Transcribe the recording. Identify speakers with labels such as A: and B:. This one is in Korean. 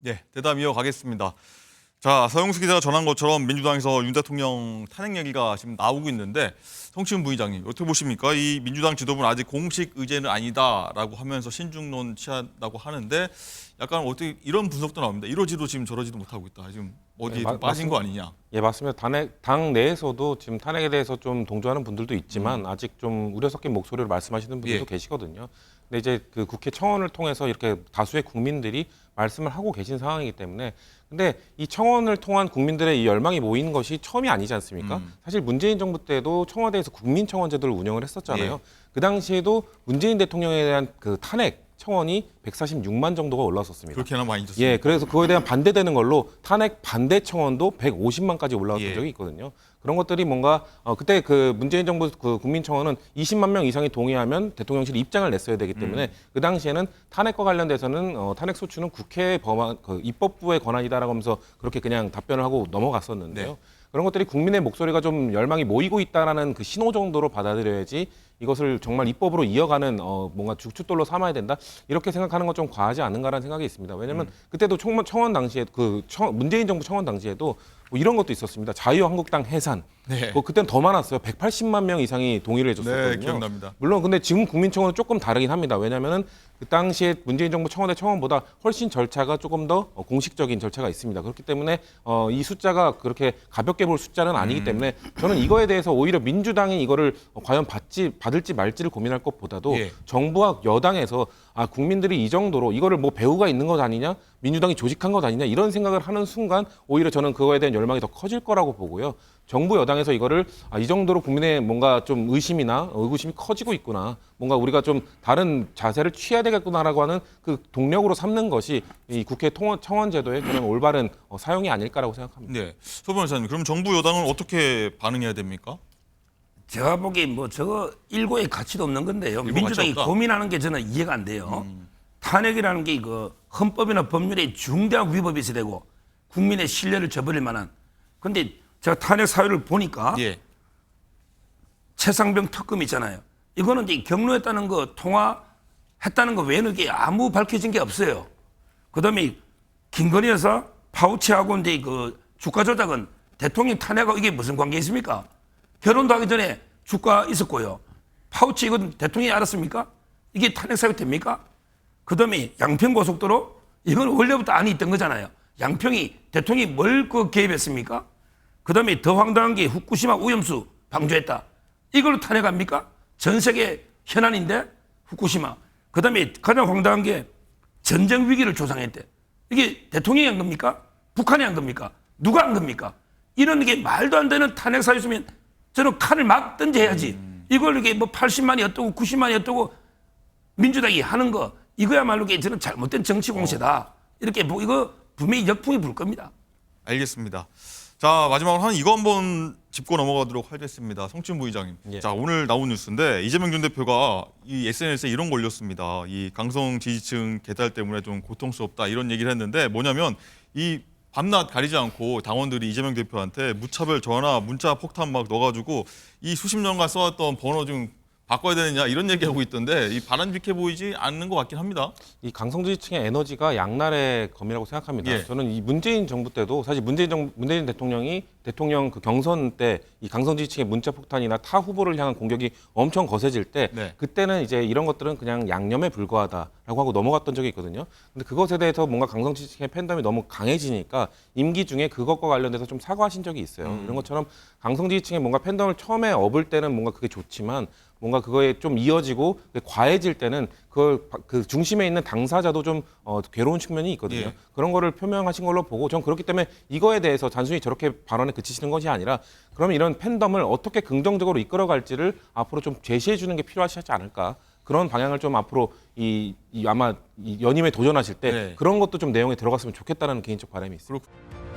A: 네, 대담 이어가겠습니다. 자, 서영수 기자가 전한 것처럼 민주당에서 윤 대통령 탄핵 얘기가 지금 나오고 있는데 성시훈 부의장님 어떻게 보십니까? 이 민주당 지도부는 아직 공식 의제는 아니다라고 하면서 신중론 취한다고 하는데 약간 어떻게 이런 분석도 나옵니다. 이러지도 지금 저러지도 못하고 있다. 지금 어디에 좀 빠진 거 아니냐?
B: 예, 맞습니다. 당 내에서도 지금 탄핵에 대해서 좀 동조하는 분들도 있지만 아직 좀 우려 섞인 목소리로 말씀하시는 분들도 계시거든요. 근데 이제 그 국회 청원을 통해서 이렇게 다수의 국민들이 말씀을 하고 계신 상황이기 때문에 근데 이 청원을 통한 국민들의 이 열망이 모이는 것이 처음이 아니지 않습니까? 사실 문재인 정부 때도 청와대에서 국민청원제도를 운영을 했었잖아요. 그 당시에도 문재인 대통령에 대한 그 탄핵 청원이 146만 정도가 올라왔었습니다.
A: 그렇게나 많이 줬습니다.
B: 예, 그래서 그거에 대한 반대되는 걸로 탄핵 반대 청원도 150만까지 올라왔던 적이 있거든요. 그런 것들이 뭔가 그때 그 문재인 정부 그 국민청원은 20만 명 이상이 동의하면 대통령실이 입장을 냈어야 되기 때문에 그 당시에는 탄핵과 관련돼서는 탄핵 소추는 국회 법안 그 입법부의 권한이다라고 하면서 그렇게 그냥 답변을 하고 넘어갔었는데요. 그런 것들이 국민의 목소리가 좀 열망이 모이고 있다라는 그 신호 정도로 받아들여야지 이것을 정말 입법으로 이어가는 뭔가 주춧돌로 삼아야 된다 이렇게 생각하는 건 좀 과하지 않은가라는 생각이 있습니다. 왜냐하면 그때도 청원 당시에 문재인 정부 청원 당시에도 뭐 이런 것도 있었습니다. 자유한국당 해산.
A: 네.
B: 그때는 더 많았어요. 180만 명 이상이 동의를 해줬었거든요.
A: 네, 기억납니다.
B: 물론 근데 지금 국민청원은 조금 다르긴 합니다. 왜냐하면은 그 당시에 문재인 정부 청와대 청원보다 훨씬 절차가 조금 더 공식적인 절차가 있습니다. 그렇기 때문에 이 숫자가 그렇게 가볍게 볼 숫자는 아니기 때문에 저는 이거에 대해서 오히려 민주당이 이거를 과연 받을지 말지를 고민할 것보다도 정부와 여당에서 국민들이 이 정도로 이거를 뭐 배후가 있는 것 아니냐, 민주당이 조직한 것 아니냐 이런 생각을 하는 순간 오히려 저는 그거에 대한 열망이 더 커질 거라고 보고요. 정부 여당에서 이거를 이 정도로 국민의 뭔가 좀 의심이나 의구심이 커지고 있구나. 뭔가 우리가 좀 다른 자세를 취해야 되겠구나라고 하는 그 동력으로 삼는 것이 이 국회 청원제도의 저는 올바른 사용이 아닐까라고 생각합니다.
A: 네, 서 변호사님, 그럼 정부 여당은 어떻게 반응해야 됩니까?
C: 제가 보기엔 뭐 저거 일고의 가치도 없는 건데요.
A: 일고
C: 민주당이
A: 가치 없다.
C: 고민하는 게 저는 이해가 안 돼요. 탄핵이라는 게 그 헌법이나 법률에 중대한 위법이 있어야 되고 국민의 신뢰를 저버릴 만한. 근데 제가 탄핵 사유를 보니까 최상병 특검 있잖아요. 이거는 이제 경로했다는 거, 통화했다는 거 외에는 게 아무 밝혀진 게 없어요. 그다음에 김건희 여사 파우치하고 이제 그 주가 조작은 대통령 탄핵하고 이게 무슨 관계 있습니까? 결혼도 하기 전에 주가 있었고요. 파우치 이건 대통령이 알았습니까? 이게 탄핵 사유 됩니까? 그다음에 양평 고속도로 이건 원래부터 안이 있던 거잖아요. 양평이 대통령이 뭘 개입했습니까? 그다음에 더 황당한 게 후쿠시마 오염수 방조했다. 이걸 탄핵합니까? 전 세계 현안인데 후쿠시마. 그다음에 가장 황당한 게 전쟁 위기를 조장했대. 이게 대통령이 한 겁니까? 북한이 한 겁니까? 누가 한 겁니까? 이런 게 말도 안 되는 탄핵 사유였으면 저는 칼을 막 던져야지. 이걸 이게 뭐 80만이 어떠고 90만이 어떠고 민주당이 하는 거 이거야말로 저는 잘못된 정치 공세다. 이렇게 뭐 이거 분명히 역풍이 불 겁니다.
A: 알겠습니다. 자, 마지막으로 이거 한번 짚고 넘어가도록 하겠습니다. 성춘 부의장님. 자, 오늘 나온 뉴스인데 이재명 전 대표가 이 SNS에 이런 거 올렸습니다. 이 강성 지지층 개달 때문에 좀 고통스럽다 이런 얘기를 했는데 뭐냐면 이 밤낮 가리지 않고 당원들이 이재명 대표한테 무차별 전화, 문자 폭탄 막 넣어가지고 이 수십 년간 써왔던 번호 좀 바꿔야 되느냐 이런 얘기하고 있던데 이 바람직해 보이지 않는 것 같긴 합니다.
B: 이 강성지지층의 에너지가 양날의 검이라고 생각합니다. 저는 이 문재인 정부 때도 사실 문재인 대통령이 대통령 그 경선 때 이 강성지지층의 문자 폭탄이나 타 후보를 향한 공격이 엄청 거세질 때 그때는 이제 이런 것들은 그냥 양념에 불과하다라고 하고 넘어갔던 적이 있거든요. 근데 그것에 대해서 뭔가 강성지지층의 팬덤이 너무 강해지니까 임기 중에 그것과 관련돼서 좀 사과하신 적이 있어요. 이런 것처럼 강성지지층의 뭔가 팬덤을 처음에 업을 때는 뭔가 그게 좋지만 뭔가 그거에 좀 이어지고 과해질 때는 그걸 그 중심에 있는 당사자도 좀 괴로운 측면이 있거든요. 그런 거를 표명하신 걸로 보고 전 그렇기 때문에 이거에 대해서 단순히 저렇게 발언에 그치시는 것이 아니라 그러면 이런 팬덤을 어떻게 긍정적으로 이끌어갈지를 앞으로 좀 제시해 주는 게 필요하지 않을까. 그런 방향을 좀 앞으로 아마 이 연임에 도전하실 때 그런 것도 좀 내용에 들어갔으면 좋겠다는 개인적 바람이 있습니다.
A: 그렇군요.